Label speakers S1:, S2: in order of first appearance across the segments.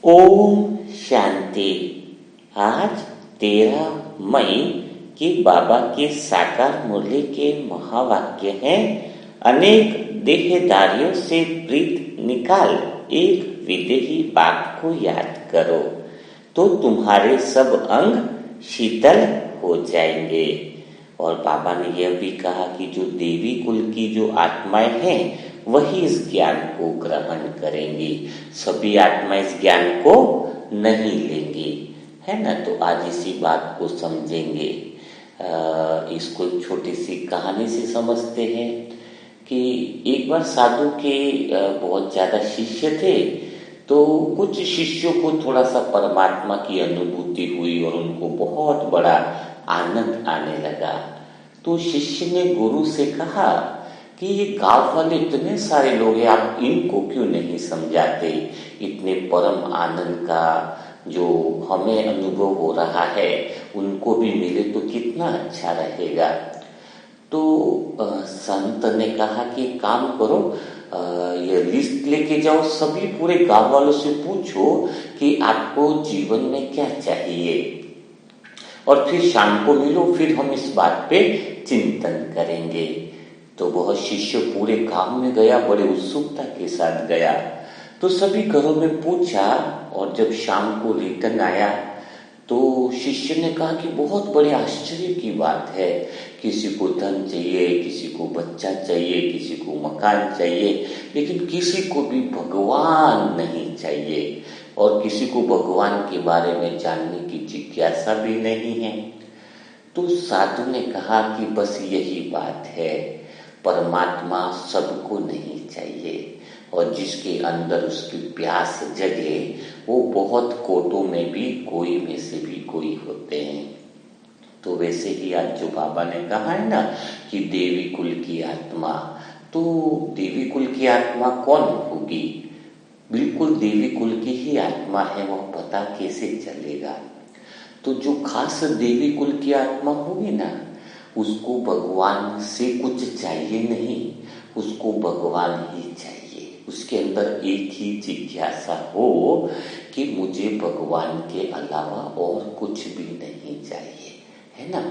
S1: ओम शांति। आज 13 मई की बाबा के साकार मुरली के महावाक्य हैं। अनेक देहधारियों से प्रीत निकाल एक विदेही बाप को याद करो तो तुम्हारे सब अंग शीतल हो जाएंगे। और बाबा ने यह भी कहा कि जो देवी कुल की जो आत्माएं हैं वही इस ज्ञान को ग्रहण करेंगी, सभी आत्माएं इस ज्ञान को नहीं लेंगी, है ना। तो आज इसी बात को समझेंगे। इसको एक छोटी सी कहानी से समझते हैं कि एक बार साधु के बहुत ज्यादा शिष्य थे, तो कुछ शिष्यों को थोड़ा सा परमात्मा की अनुभूति हुई और उनको बहुत बड़ा आनंद आने लगा। तो शिष्य ने गुरु से कहा कि ये गांव वाले इतने सारे लोग हैं, आप इनको क्यों नहीं समझाते। इतने परम आनंद का जो हमें अनुभव हो रहा है उनको भी मिले तो कितना अच्छा रहेगा। तो संत ने कहा कि काम करो, ये लिस्ट लेके जाओ, सभी पूरे गांव वालों से पूछो कि आपको जीवन में क्या चाहिए और फिर शाम को मिलो, फिर हम इस बात पे चिंतन करेंगे। तो वह शिष्य पूरे गांव में गया, बड़े उत्सुकता के साथ गया। तो सभी घरों में पूछा और जब शाम को रिटर्न आया तो शिष्य ने कहा कि बहुत बड़े आश्चर्य की बात है, किसी को धन चाहिए, किसी को बच्चा चाहिए, किसी को मकान चाहिए, लेकिन किसी को भी भगवान नहीं चाहिए और किसी को भगवान के बारे में जानने की जिज्ञासा भी नहीं है। तो साधु ने कहा कि बस यही बात है, परमात्मा सबको नहीं चाहिए और जिसके अंदर उसकी प्यास जगे वो बहुत कोटों में भी कोई में से भी कोई होते हैं। तो वैसे ही आज जो बाबा ने कहा है ना कि देवी कुल की आत्मा, तो देवी कुल की आत्मा कौन होगी? बिल्कुल देवी कुल की ही आत्मा है, वह पता कैसे चलेगा। तो जो खास देवी कुल की आत्मा होगी ना, उसको भगवान से कुछ चाहिए नहीं, उसको भगवान ही चाहिए। उसके अंदर एक ही जिज्ञासा हो कि मुझे भगवान के अलावा और कुछ भी नहीं चाहिए, है ना।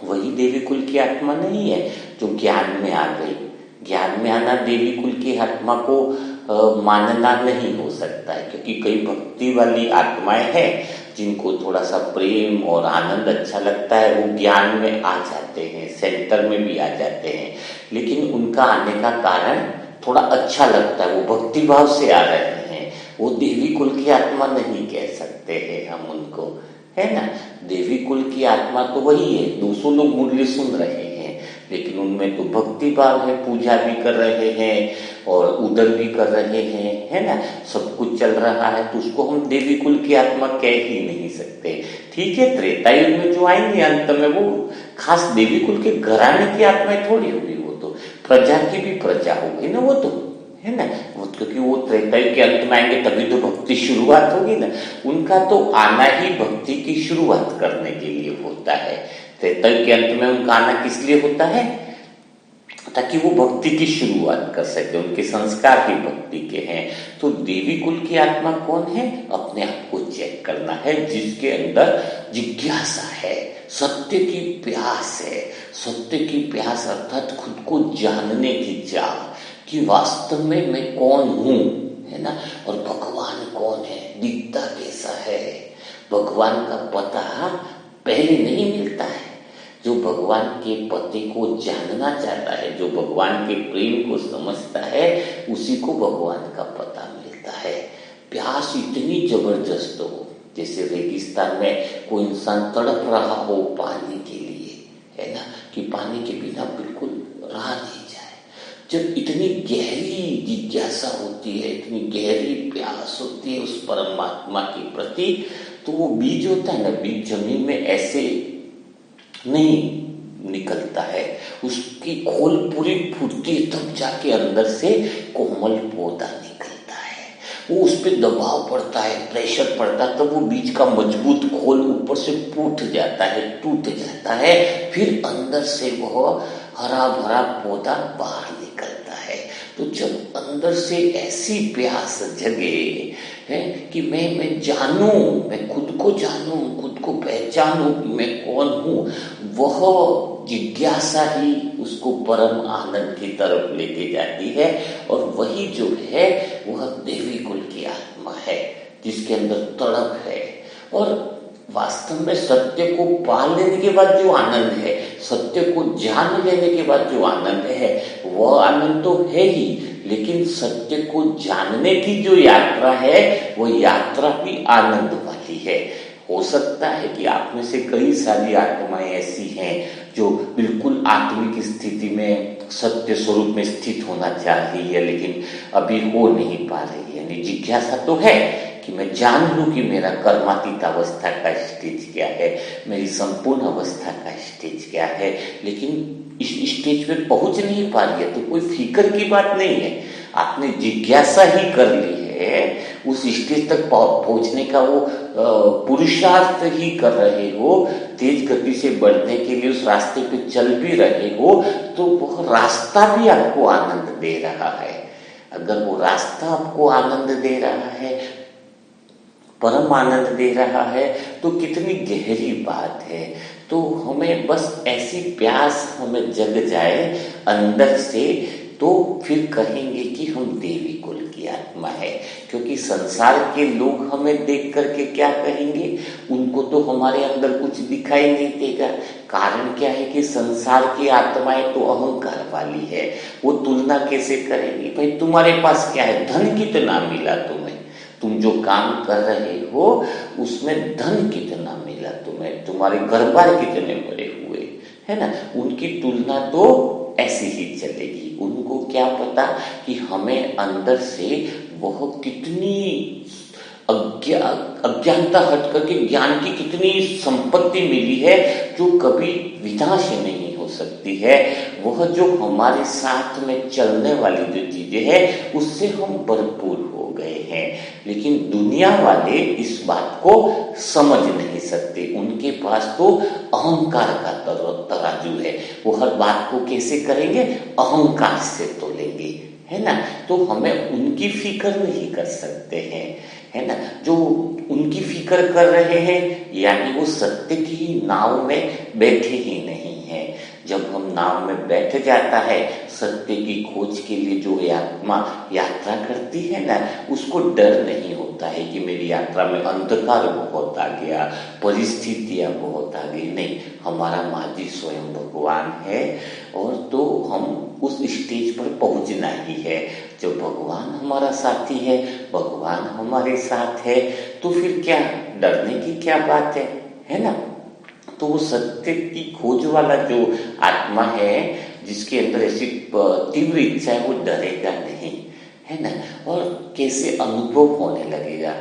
S1: वही देवी कुल की आत्मा नहीं है जो ज्ञान में आ गई। ज्ञान में आना देवी कुल की आत्मा को मानना नहीं हो सकता है, क्योंकि कई भक्ति वाली आत्माएं हैं जिनको थोड़ा सा प्रेम और आनंद अच्छा लगता है, वो ज्ञान में आ जाते हैं, सेंटर में भी आ जाते हैं, लेकिन उनका आने का कारण थोड़ा अच्छा लगता है, वो भक्ति भाव से आ रहे हैं, वो देवी कुल की आत्मा नहीं कह सकते हैं हम उनको, है ना। देवी कुल की आत्मा तो वही है, 200 लोग मुरली सुन रहे हैं लेकिन उनमें तो भक्ति भाव है, पूजा भी कर रहे हैं और उदर भी कर रहे हैं, है ना, सब कुछ चल रहा है, तो उसको हम देवी कुल की आत्मा कह ही नहीं सकते। ठीक है, त्रेता युग में जो आएंगे अंत में वो खास देवी कुल के घराने की आत्माएं थोड़ी होगी, वो तो प्रजा की भी प्रजा होगी ना, वो तो, है ना, वो क्योंकि वो त्रेता युग के अंत में आएंगे तभी तो भक्ति शुरुआत होगी ना। उनका तो आना ही भक्ति की शुरुआत करने के लिए होता है। त्रेता युग के अंत में उनका आना किस लिए होता है? ताकि वो भक्ति की शुरुआत कर सके, उनके संस्कार ही भक्ति के हैं। तो देवी कुल की आत्मा कौन है? अपने आप को चेक करना है, जिसके अंदर जिज्ञासा है, सत्य की प्यास है। सत्य की प्यास अर्थात खुद को जानने की चाह कि वास्तव में मैं कौन हूं, है ना, और भगवान कौन है, दिखता कैसा है। भगवान का पता पहले नहीं मिलता है। जो भगवान के पते को जानना चाहता है, जो भगवान के प्रेम को समझता है, उसी को भगवान का पता मिलता है। प्यास इतनी जबरदस्त हो, जैसे रेगिस्तान में कोई इंसान तड़प रहा हो पानी के लिए, है ना, कि पानी के बिना बिल्कुल रहा नहीं जाए। जब इतनी गहरी जिज्ञासा होती है, इतनी गहरी प्यास होती है उस परमात्मा के प्रति, तो वो बीज होता है ना, बीज जमीन में ऐसे नहीं निकलता है, उसकी खोल पूरी फूटती है, तब जाके अंदर से कोमल पौधा निकलता है। वो उस पर दबाव पड़ता है, प्रेशर पड़ता है, तब वो बीज का मजबूत खोल ऊपर से फूट जाता है, टूट जाता है, फिर अंदर से वह हरा भरा पौधा बाहर निकलता है। तो जब अंदर से ऐसी प्यास जगे है कि मैं जानूं, मैं खुद को जानूं, खुद को पहचानूं कि मैं कौन हूं, वह जिज्ञासा ही उसको परम आनंद की तरफ लेके जाती है। और वही जो है वह देवी कुल की आत्मा है, जिसके अंदर तड़प है। और वास्तव में सत्य को पा लेने के बाद जो आनंद है, सत्य को जान लेने के बाद जो आनंद है, वह आनंद तो है ही, लेकिन सत्य को जानने की जो यात्रा है, वो यात्रा भी आनंद वाली है। हो सकता है कि आप में से कई सारी आत्माएं ऐसी हैं जो बिल्कुल आत्मिक स्थिति में सत्य स्वरूप में स्थित होना चाह रही है, लेकिन अभी हो नहीं पा रही है। यानी जिज्ञासा तो है कि मैं जान लूं कि मेरा कर्मातीत अवस्था का स्टेज क्या है, मेरी संपूर्ण अवस्था का स्टेज क्या है, लेकिन इस स्टेज पे पहुंच नहीं पा रही है। तो कोई फिक्र की बात नहीं है, आपने जिज्ञासा ही कर ली है, उस स्टेज तक पहुंचने का वो पुरुषार्थ ही कर रहे हो, तेज गति से बढ़ने के लिए उस रास्ते पे चल भी रहे हो, तो वह रास्ता भी आपको आनंद दे रहा है। अगर वो रास्ता आपको आनंद दे रहा है, परम आनंद दे रहा है, तो कितनी गहरी बात है। तो हमें बस ऐसी प्यास हमें जग जाए अंदर से, तो फिर कहेंगे कि हम देवी कुल की आत्मा है। क्योंकि संसार के लोग हमें देख करके क्या कहेंगे, उनको तो हमारे अंदर कुछ दिखाई नहीं देगा। कारण क्या है कि संसार की आत्माएं तो अहंकार वाली है, वो तुलना कैसे करेंगी। भाई तुम्हारे पास क्या है, धन कितना मिला तुम्हें, तुम जो काम कर रहे हो उसमें धन कितना मिला तुम्हें, तुम्हारे घर बार कितने बड़े हुए, है ना। उनकी तुलना तो ऐसी ही चलेगी। उनको क्या पता कि हमें अंदर से वह कितनी अज्ञानता हट करके ज्ञान की कितनी संपत्ति मिली है, जो कभी विनाश नहीं हो सकती है। वह जो हमारे साथ में चलने वाली जो चीजें हैं, उससे हम भरपूर हो गए हैं। लेकिन दुनिया वाले इस बात को समझ नहीं सकते। उनके पास तो अहंकार का तराजू है, वो हर बात को कैसे करेंगे, अहंकार से तोलेंगे, है ना। तो हमें उनकी फिक्र नहीं कर सकते हैं, है ना। जो उनकी फिक्र कर रहे हैं, यानी वो सत्य की नाव में बैठे ही नहीं है। जब हम नाव में बैठ जाता है, सत्य की खोज के लिए जो आत्मा यात्रा करती है ना, उसको डर नहीं होता है कि मेरी यात्रा में अंधकार बहुत आ गया, परिस्थितियां बहुत आ गई। नहीं, हमारा माजी स्वयं भगवान है, और तो हम उस स्टेज पर पहुंचना ही है। जब भगवान हमारा साथी है, भगवान हमारे साथ है, तो फिर क्या डरने की क्या बात है ना। तो वो सत्य की खोज वाला जो आत्मा है, जिसके अंदर ऐसी तीव्र इच्छा है, वो डरेगा नहीं, है ना। और कैसे अनुभव होने लगेगा,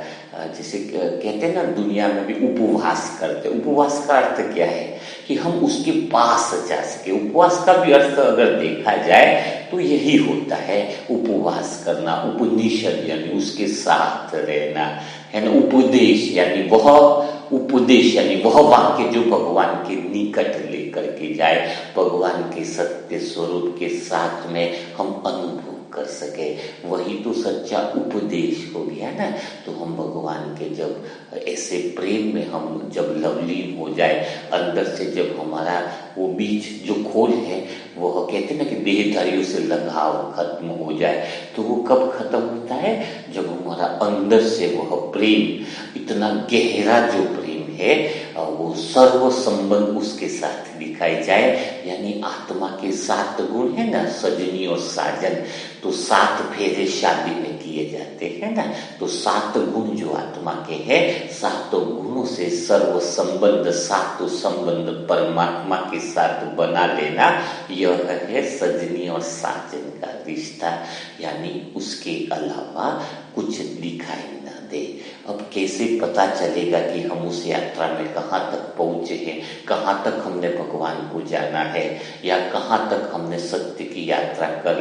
S1: जैसे कहते हैं ना, दुनिया में भी उपवास करते। उपवास का अर्थ क्या है कि हम उसके पास जा सके। उपवास का भी अर्थ अगर देखा जाए तो यही होता है, उपवास करना, उपनिषद यानी उसके साथ रहना, है ना। उपदेश यानी वह उपदेश, यानी वह वाक्य जो भगवान के निकट लेकर के जाए, भगवान के सत्य स्वरूप के साथ में हम अनुभव कर सके, वही तो सच्चा उपदेश हो गया ना। तो हम भगवान के जब ऐसे प्रेम में हम जब लवलीन हो जाए, अंदर से जब हमारा वो बीच जो खोल है, वह कहते हैं ना कि देहधारियों से लगाव खत्म हो जाए, तो वो कब खत्म होता है, जब हमारा अंदर से वह प्रेम, इतना गहरा जो प्रेम है, वो सर्व संबंध उसके साथ दिखाई जाए। यानी आत्मा के 7 गुण है ना, सजनी और साजन, तो 7 फेरे शादी में किए जाते हैं ना। तो 7 गुण जो आत्मा के हैं, 7 गुणों से सर्व संबंध, 7 संबंध परमात्मा के साथ बना लेना, यह है सजनी और साजन का रिश्ता। यानी उसके अलावा कुछ दिखाई ना दे। अब कैसे पता चलेगा कि हम उस यात्रा में कहाँ तक पहुंचे हैं, कहाँ तक हमने भगवान को जाना है, या कहाँ तक हमने सत्य की यात्रा कर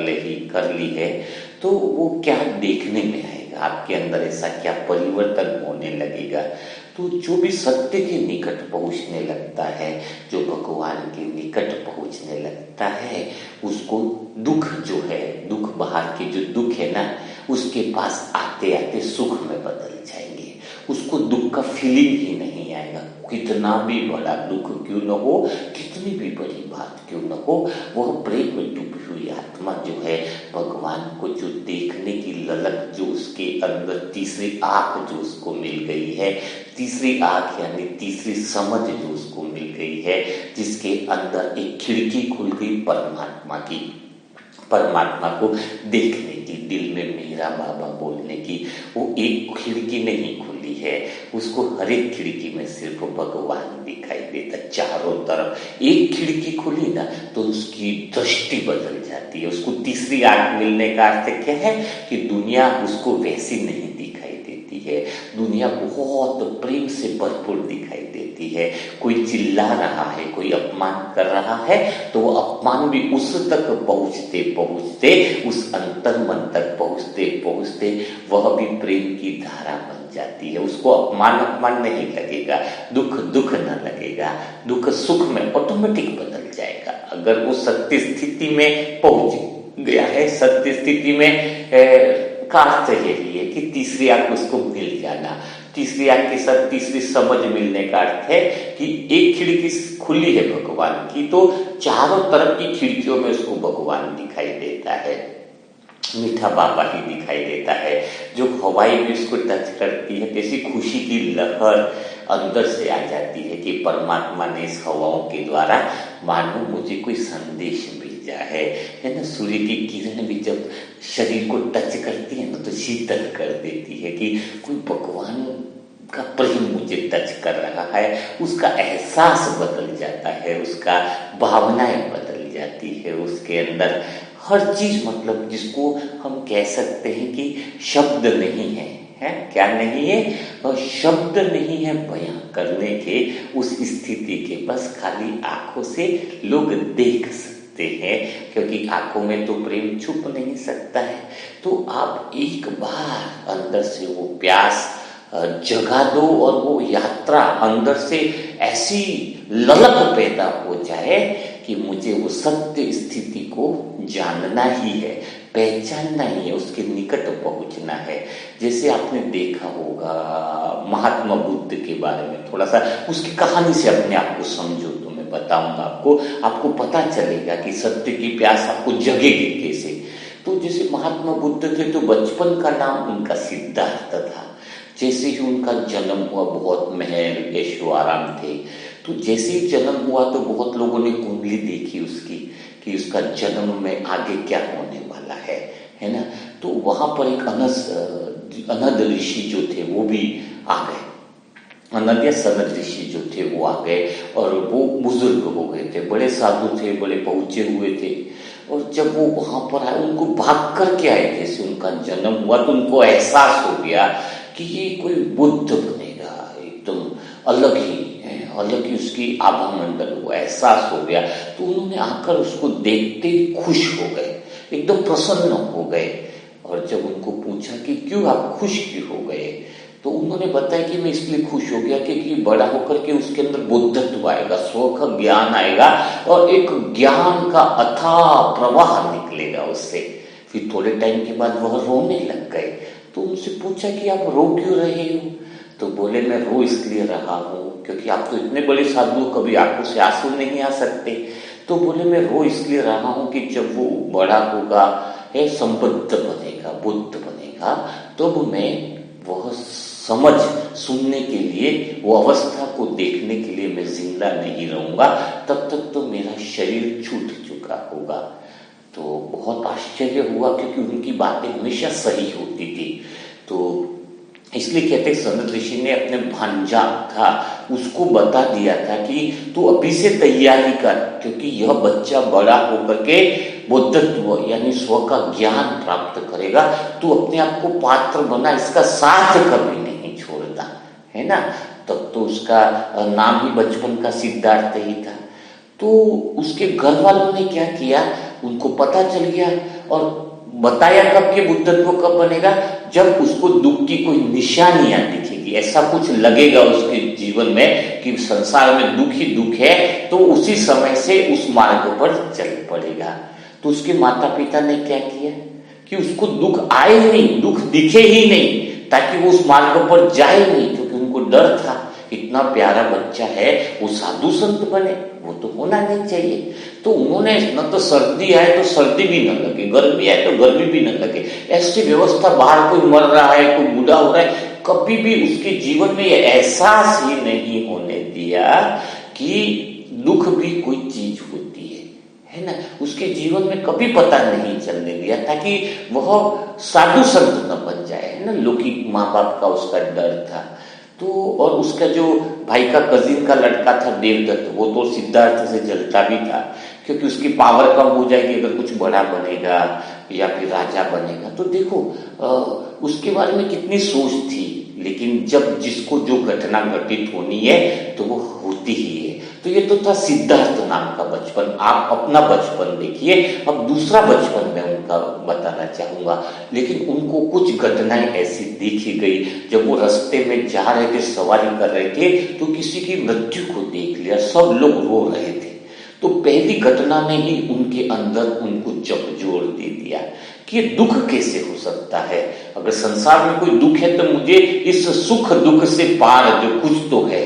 S1: ली है। तो वो क्या देखने में आएगा, आपके अंदर ऐसा क्या परिवर्तन होने लगेगा। तो जो भी सत्य के निकट पहुंचने लगता है, जो भगवान के निकट पहुंचने लगता है, उसको दुख जो है, दुख बाहर के जो दुख है ना, उसके पास आते आते सुख में बदल जाएंगे। फीलिंग ही नहीं आएगा। कितना भी बड़ा दुख क्यों न हो, कितनी भी बड़ी बात क्यों न हो, वह प्रेम में डूबी हुई आत्मा जो है, भगवान को जो देखने की ललक जो उसके अंदर, तीसरी आंख जो उसको मिल गई है, तीसरी आंख यानी तीसरी समझ जो उसको मिल गई है, जिसके अंदर एक खिड़की खुल गई परमात्मा की, परमात्मा को देखने की, दिल में मेरा बाबा बोलने की, वो एक खिड़की नहीं खुली है, उसको हर एक खिड़की में सिर्फ भगवान दिखाई देता। चारों तरफ एक खिड़की खुली ना तो उसकी दृष्टि बदल जाती है। उसको तीसरी आंख मिलने का अर्थ क्या है कि दुनिया उसको वैसी नहीं दिखाई देती है, दुनिया बहुत प्रेम से भरपूर दिखाई देती है। कोई चिल्ला रहा है, कोई अपमान कर रहा है, तो वो अपमान भी उस तक पहुंचते पहुंचते, उस अंतर मन तक पहुंचते पहुंचते वह भी प्रेम की धारा बन जाती है। उसको अपमान अपमान नहीं लगेगा, दुख दुख न लगेगा, दुख सुख में ऑटोमेटिक बदल जाएगा। अगर वो सत्य स्थिति में पहुंच गया है, सत्य स्थिति में का अर्थ यही है कि तीसरी आंख उसको मिल जाना। तीसरी आंख के साथ तीसरी समझ मिलने का अर्थ है कि एक खिड़की खुली है भगवान की, तो चारों तरफ की खिड़कियों में उसको भगवान दिखाई देता है, मीठा बाबा ही दिखाई देता है। जो हवाई भी उसको टच करती है, कैसी खुशी की लहर अंदर से आ जाती है कि परमात्मा ने इस हवाओं के द्वारा मानो मुझे कोई संदेश भेजा है ना। सूर्य की किरण भी जब शरीर को टच करती है ना तो शीतल कर देती है कि कोई भगवान का प्रेम मुझे टच कर रहा है। उसका एहसास बदल जाता है, उसका भावनाएं बदल जाती है, उसके अंदर हर चीज, मतलब जिसको हम कह सकते हैं कि शब्द नहीं है, क्या नहीं है, और शब्द नहीं है बयां करने के उस स्थिति के, बस खाली आंखों से लोग देख सकते हैं, क्योंकि आंखों में तो प्रेम छुप नहीं सकता है। तो आप एक बार अंदर से वो प्यास जगा दो और वो यात्रा अंदर से ऐसी ललक पैदा हो जाए कि मुझे वो सत्य स्थिति को जानना ही है, पहचानना ही है, उसके निकट पहुंचना है। जैसे आपने देखा होगा महात्मा बुद्ध के बारे में, थोड़ा सा उसकी कहानी से अपने आप को समझो तो मैं बताऊंगा आपको पता चलेगा कि सत्य की प्यास आपको जगेगी कैसे। तो जैसे महात्मा बुद्ध थे तो बचपन का नाम उनका सिद्धार्थ था। जैसे ही उनका जन्म हुआ, बहुत महल ऐशो आराम थे, तो जैसे ही जन्म हुआ तो बहुत लोगों ने कुंडली देखी उसकी कि उसका जन्म में आगे क्या होने वाला है ना। तो वहां पर एक अनद ऋषि जो थे वो भी आ गए, अनद या सनद ऋषि जो थे वो आ गए, और वो बुजुर्ग हो गए थे, बड़े साधु थे, बड़े पहुंचे हुए थे। और जब वो वहां पर आए, उनको भाग करके आए, जैसे उनका जन्म हुआ तो उनको एहसास हो गया कि ये कोई बुद्ध बनेगा, एकदम अलग ही उसकी आभा मंडल हुआ, एहसास हो गया। तो उन्होंने आकर उसको देखते ही खुश हो गए, एकदम प्रसन्न हो गए। और जब उनको पूछा कि क्यों आप खुश क्यों हो गए, तो उन्होंने बताया कि मैं इसलिए खुश हो गया क्योंकि बड़ा होकर के उसके अंदर बुद्धत्व आएगा, स्व का ज्ञान आएगा और एक ज्ञान का अथाह प्रवाह निकलेगा उससे। फिर थोड़े टाइम के बाद वह रोने लग गए। तो उनसे पूछा कि आप रो क्यों रहे हो, तो बोले मैं रो इसलिए रहा हूँ क्योंकि आप तो इतने बड़े साधु, कभी आंखों से आंसू नहीं आ सकते। तो बोले मैं रो इसलिए रहा हूँ कि जब वो बड़ा होगा, संबद्ध बनेगा, बुद्ध बनेगा, तो मैं वह समझ सुनने के लिए, वो अवस्था को देखने के लिए मैं जिंदा नहीं रहूंगा, तब तक तो मेरा शरीर छूट चुका होगा। तो बहुत आश्चर्य हुआ क्योंकि उनकी बातें हमेशा सही होती थी। तो इसलिए कहते सनद ऋषि ने अपने भांजा था उसको बता दिया था कि तू अभी से तैयारी कर, क्योंकि यह बच्चा बड़ा होकर के बुद्धत्व यानी स्व का ज्ञान प्राप्त करेगा, तू अपने आप को पात्र बना, इसका साथ कभी नहीं छोड़ता, है ना। तब तो उसका नाम ही बचपन का सिद्धार्थ ही था। तो उसके घर वालों ने क्या किया, उनको पता चल गया और बताया कब कि बुद्धत्व कब बनेगा, जब उसको दुख की कोई निशानियां दिखेगी, ऐसा कुछ लगेगा उसके जीवन में कि संसार में दुख ही दुख है, तो उसी समय से उस मार्ग पर चल पड़ेगा। तो उसके माता पिता ने क्या किया कि उसको दुख आए नहीं, दुख दिखे ही नहीं, ताकि वो उस मार्ग पर जाए नहीं, क्योंकि उनको डर था, इतना प्यारा बच्चा है वो साधु संत बने, वो तो होना नहीं चाहिए। तो उन्होंने न तो सर्दी आए तो सर्दी भी न लगे, गर्मी आए तो गर्मी भी न लगे, ऐसी व्यवस्था, बाहर कोई मर रहा है, कोई बूढ़ा हो रहा है, कभी भी उसके जीवन में ये एहसास ही नहीं होने दिया कि दुख भी कोई चीज होती है ना। उसके जीवन में कभी पता नहीं चलने दिया ताकि वह साधु संत न बन जाए, है ना। लौकिक माँ बाप का उसका डर था। तो और उसका जो भाई का कजिन का लड़का था देवदत्त, वो तो सिद्धार्थ से जलता भी था क्योंकि उसकी पावर कम हो जाएगी अगर कुछ बड़ा बनेगा या फिर राजा बनेगा। तो देखो उसके बारे में कितनी सोच थी, लेकिन जब जिसको जो घटना घटित होनी है तो वो होती ही है। तो ये तो था सिद्धार्थ नाम का बचपन। आप अपना बचपन देखिए, अब दूसरा बचपन मैं उनका बताना चाहूंगा। लेकिन उनको कुछ घटनाएं ऐसी देखी गई, जब वो रास्ते में जा रहे थे, सवारी कर रहे थे, तो किसी की मृत्यु को देख लिया, सब लोग रो रहे थे। तो पहली घटना ने ही उनके अंदर उनको झकझोर दे दिया कि दुख कैसे हो सकता है। अगर संसार में कोई दुख है तो मुझे इस सुख दुख से पार जो कुछ तो है।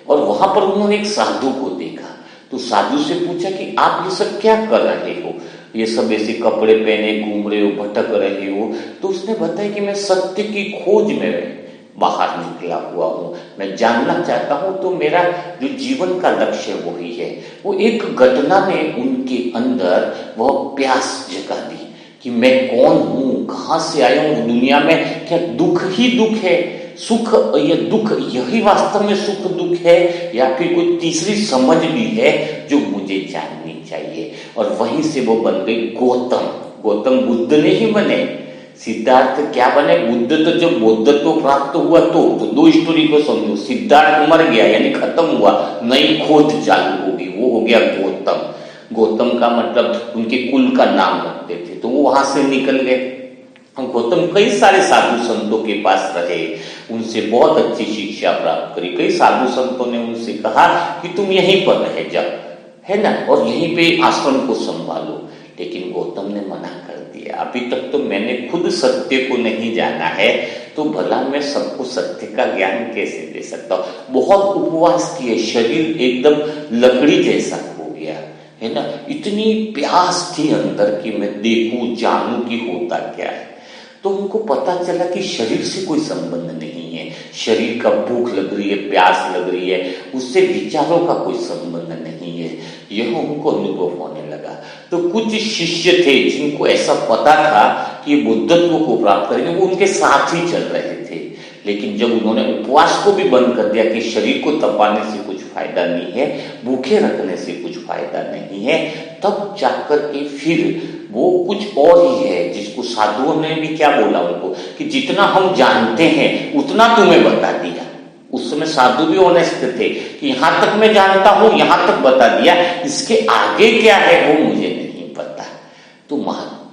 S1: और वहां पर उन्होंने एक साधु को देखा, तो साधु से पूछा कि आप ये सब क्या कर रहे हो, ये सब ऐसे कपड़े पहने घूम रहे हो, भटक रहे हो। तो उसने बताया कि मैं सत्य की खोज में बाहर निकला हुआ हूं, मैं जानना चाहता हूं। तो मेरा जो जीवन का लक्ष्य वही है। वो एक घटना ने उनके अंदर वह प्यास जगा दी कि मैं कौन हूं, कहां से आया हूं दुनिया में, क्या दुख ही दुख है, सुख या दुख यही वास्तव में सुख दुख है, या फिर कोई तीसरी समझ भी है जो मुझे जाननी चाहिए। और वहीं से वो बन गई गौतम। गौतम बुद्ध नहीं बने, सिद्धार्थ क्या बने, बुद्ध तो जब बुद्धत्व प्राप्त हुआ तो दो स्टोरी को समझो। सिद्धार्थ मर गया यानी खत्म हुआ, नई खोज चालू होगी, वो हो गया गौतम। गौतम का मतलब उनके कुल का नाम रखते थे, तो वो वहां से निकल गए। गौतम कई सारे साधु संतों के पास रहे, उनसे बहुत अच्छी शिक्षा प्राप्त करी। कई साधु संतों ने उनसे कहा कि तुम यहीं पर रह जाओ, है ना, और यहीं पे आश्रम को संभालो। लेकिन गौतम ने मना कर दिया, अभी तक तो मैंने खुद सत्य को नहीं जाना है, तो भला मैं सबको सत्य का ज्ञान कैसे दे सकता हूँ। बहुत उपवास किए, शरीर एकदम लकड़ी जैसा हो गया, है ना। इतनी प्यास थी अंदर की मैं देखूं जानूं कि होता क्या है। तो उनको पता चला कि शरीर से कोई संबंध नहीं है, शरीर का भूख लग रही है, प्यास लग रही है, उससे विचारों का कोई संबंध नहीं है, यह उनको अनुभव होने लगा। तो कुछ शिष्य थे जिनको ऐसा पता था कि बुद्धत्व को प्राप्त करेंगे, वो उनके साथ ही चल रहे थे। लेकिन जब उन्होंने उपवास को भी बंद कर दिया कि शरीर को तपाने से कुछ फायदा नहीं है, भूखे रखने से कुछ फायदा नहीं है, तब जाकर के फिर वो कुछ और ही है, जिसको साधुओं ने भी क्या बोला उनको कि जितना हम जानते हैं उतना तुम्हें बता दिया। उस समय साधु भी ऑनेस्ट थे कि यहां तक मैं जानता हूं, यहां तक बता दिया, इसके आगे क्या है वो मुझे नहीं पता। तो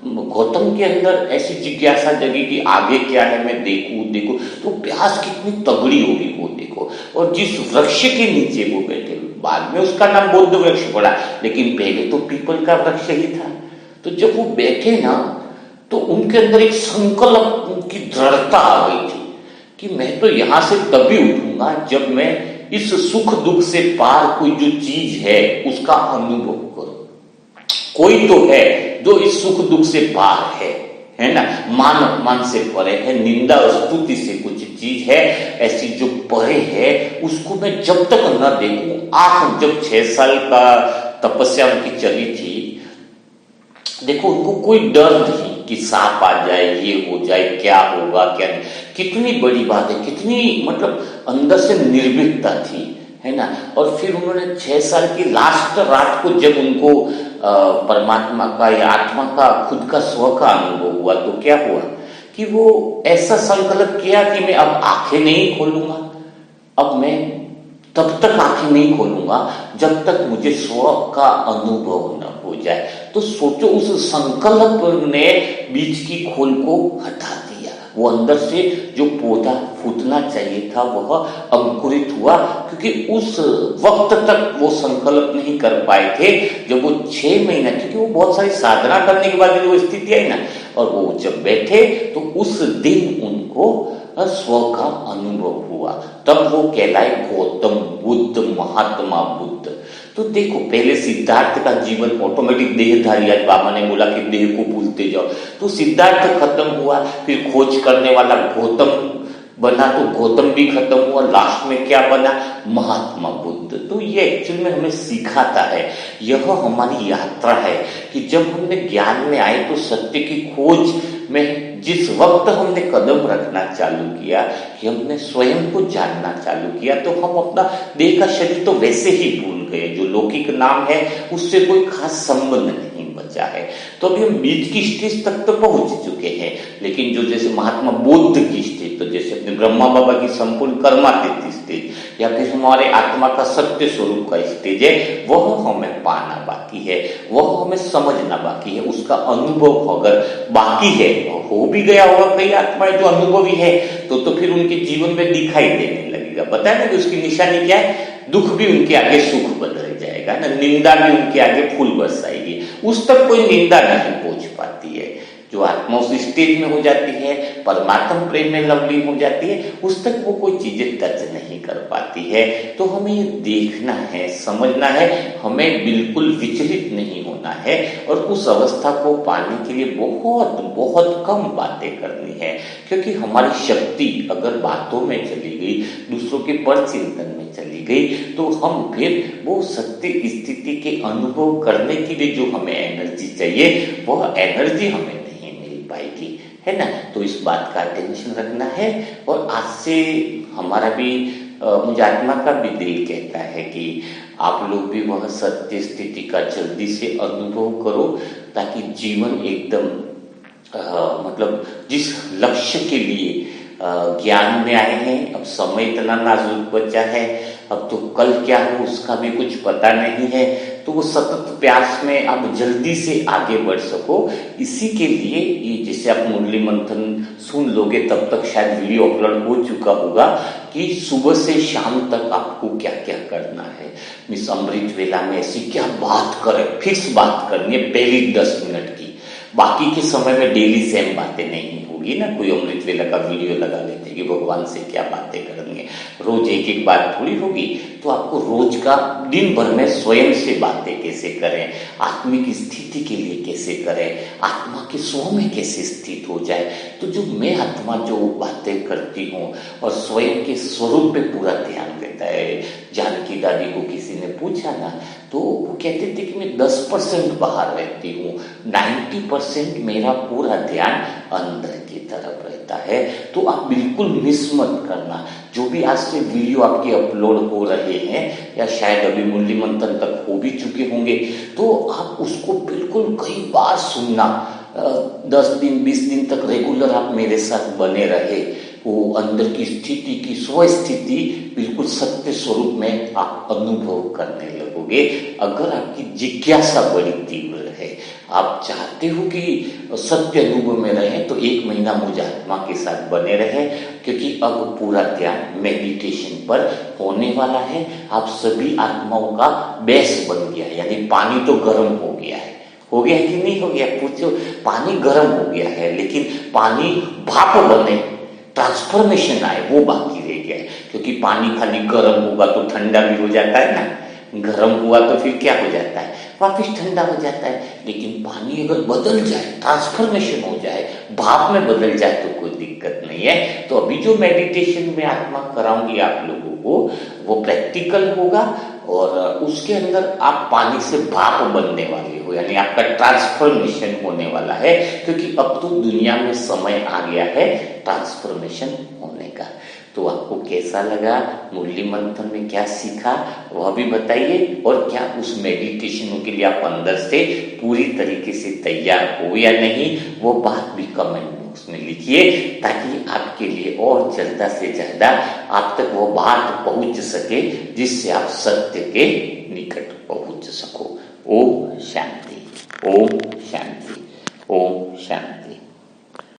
S1: गौतम के अंदर ऐसी जिज्ञासा जगी कि आगे क्या है मैं देखूं। तो प्यास कितनी तगड़ी होगी वो देखो। और जिस वृक्ष के नीचे वो बैठे, बाद में उसका नाम बौद्ध वृक्ष पड़ा, लेकिन पहले तो पीपल का वृक्ष ही था। तो जब वो बैठे ना, तो उनके अंदर एक संकल्प की दृढ़ता आ गई थी कि मैं तो यहां से तभी उठूंगा जब मैं इस सुख दुख से पार कोई जो चीज है उसका अनुभव करूं। कोई तो है जो इस सुख दुख से पार है ना, मान अपमान से परे है, निंदा स्तुति से कुछ चीज है ऐसी जो परे है, उसको मैं जब तक न देखूं। आंख जब 6 साल का तपस्या उनकी चली थी, देखो उनको कोई डर नहीं कि सांप आ जाए, ये हो जाए, क्या होगा क्या नहीं। कितनी बड़ी बात है, कितनी मतलब अंदर से निर्भीकता थी, है ना। और फिर उन्होंने 6 साल की लास्ट रात को जब उनको परमात्मा का या आत्मा का खुद का स्व का अनुभव हुआ, तो क्या हुआ कि वो ऐसा संकल्प किया कि मैं अब आंखें नहीं खोलूंगा, अब मैं तब तक आंखें नहीं खोलूंगा जब तक मुझे स्व का अनुभव न हो जाए। तो सोचो उस संकल्प ने बीज की खोल को हटा दिया। वो अंदर से जो पौधा फूटना चाहिए था वह अंकुरित हुआ, क्योंकि उस वक्त तक वो संकल्प नहीं कर पाए थे। जब वो 6 महीना, क्योंकि वो बहुत सारी साधना करने के बाद वो स्थिति आई ना, और वो जब बैठे तो उस दिन उनको स्व का अनुभव हुआ। तब वो कहलाए गौतम बुद्ध, महात्मा बुद्ध। तो देखो, पहले सिद्धार्थ का जीवन ऑटोमेटिक देहधारी, आज बाबा ने बोला कि देह को भूलते जाओ, तो सिद्धार्थ खत्म हुआ, फिर खोज करने वाला गौतम बना, तो गौतम भी खत्म हुआ, लास्ट में क्या बना? महात्मा बुद्ध। तो ये एक्चुअल में हमें सिखाता है, यह हमारी यात्रा है कि जब हमने ज्ञान में आए तो सत्य की खोज में जिस वक्त हमने कदम रखना चालू किया कि हमने स्वयं को जानना चालू किया, तो हम अपना देह का शरीर तो वैसे ही भूल गए, जो लौकिक नाम है उससे कोई खास संबंध नहीं बचा है। तो अभी हम बीच की स्टेज तक तो पहुंच चुके हैं, लेकिन जो जैसे महात्मा बुद्ध की स्टेज, तो जैसे अपने ब्रह्मा बाबा की संपूर्ण कर्मातीत स्टेज, या फिर हमारे आत्मा का सत्य स्वरूप का स्टेज है, वह हमें पाना बाकी है, वह हमें समझना बाकी है। उसका अनुभव अगर बाकी है, हो भी गया होगा, कई आत्माएं जो अनुभवी है, तो फिर उनके जीवन में दिखाई देने लगेगा। बताया ना कि उसकी निशानी क्या है? दुख भी उनके आगे सुख बदल जाएगा ना, निंदा भी उनके आगे फूल बरसाएगी। उस तक कोई निंदा नहीं पहुंच पाती है। जो आत्मा उस स्टेज में हो जाती है, परमात्मा प्रेम में लवलीन हो जाती है, उस तक वो कोई चीजें टच नहीं कर पाती है। तो हमें ये देखना है, समझना है, हमें बिल्कुल विचलित नहीं होना है, और उस अवस्था को पाने के लिए बहुत बहुत कम बातें करनी है। क्योंकि हमारी शक्ति अगर बातों में चली गई, दूसरों के पर चिंतन में चली गई, तो हम फिर वो सत्य स्थिति के अनुभव करने के लिए जो हमें एनर्जी चाहिए, वह एनर्जी हमें पाएगी, है ना। तो इस बात का टेंशन रखना है। और आज से हमारा भी मुझे आत्मा का भी दिल कहता है कि आप लोग भी वह सत्य स्थिति का जल्दी से अनुभव करो, ताकि जीवन एकदम मतलब जिस लक्ष्य के लिए ज्ञान में आए हैं, अब समय इतना नाजुक बचा है, अब तो कल क्या हो उसका भी कुछ पता नहीं है, तो वो सतत प्यास में आप जल्दी से आगे बढ़ सको, इसी के लिए ये जैसे आप मुरली मंथन सुन लोगे तब तक शायद वीडियो अपलोड हो चुका होगा कि सुबह से शाम तक आपको क्या क्या करना है। मिस अमृत वेला में ऐसी क्या बात करें, फिक्स बात करनी है पहली 10 मिनट की, बाकी के समय में डेली सेम बातें नहीं होगी ना। कोई अमृत वेला का वीडियो लगा लेते कि भगवान से क्या बातें करेंगे, रोज एक एक बात थोड़ी होगी। तो आपको रोज का दिन भर में स्वयं से बातें कैसे करें, आत्मिक स्थिति के लिए कैसे करें, आत्मा के स्व में कैसे स्थित हो जाए। तो जो मैं आत्मा जो बातें करती हूँ और स्वयं के स्वरूप पे पूरा ध्यान देता है। जानकी दादी को किसी ने पूछा ना, तो वो कहते थे कि मैं 10% बाहर रहती हूँ, 90% मेरा पूरा ध्यान अंदर की तरफ रहता है। तो आप बिल्कुल मिस मत करना। जो भी आज से वीडियो आपके अपलोड हो रहे हैं, या शायद अभी मुरली मंथन तक हो भी चुके होंगे, तो आप उसको बिल्कुल कई बार सुनना। 10 दिन 20 दिन तक रेगुलर आप मेरे साथ बने रहे, वो अंदर की स्थिति की स्व स्थिति बिल्कुल सत्य स्वरूप में आप अनुभव करने लगोगे। अगर आपकी जिज्ञासा बड़ी तीव्र है, आप चाहते हो कि सत्य अनुभव में रहें, तो 1 महीना मुझ आत्मा के साथ बने रहे, क्योंकि अब पूरा ध्यान मेडिटेशन पर होने वाला है। आप सभी आत्माओं का बेस बन गया, यानी पानी तो गर्म हो गया है। हो गया कि नहीं हो गया? पूछो। पानी गर्म हो गया है, लेकिन पानी भाप बने, ट्रांसफॉर्मेशन आए, वो बाकी रह गया है। क्योंकि पानी खाली गर्म होगा तो ठंडा भी हो जाता है ना, गर्म हुआ तो फिर क्या हो जाता है, वापिस ठंडा हो जाता है। लेकिन पानी अगर बदल जाए, ट्रांसफॉर्मेशन हो जाए, भाप में बदल जाए, तो कोई दिक्कत नहीं है। तो अभी जो मेडिटेशन में आत्मा कराऊंगी आप लोगों को, वो प्रैक्टिकल होगा, और उसके अंदर आप पानी से भाप बनने वाले हो, यानी आपका ट्रांसफॉर्मेशन होने वाला है। क्योंकि अब तो दुनिया में समय आ गया है ट्रांसफॉर्मेशन होने का। तो आपको कैसा लगा, मुरली मंथन में क्या सीखा, वह भी बताइए। और क्या उस मेडिटेशन के लिए आप अंदर से पूरी तरीके से तैयार हो या नहीं, वो बात भी कमेंट बॉक्स में लिखिए, ताकि आपके लिए और ज्यादा से ज्यादा आप तक वो बात पहुंच सके, जिससे आप सत्य के निकट पहुंच सको। ओम शांति, ओम शांति, ओम शांति।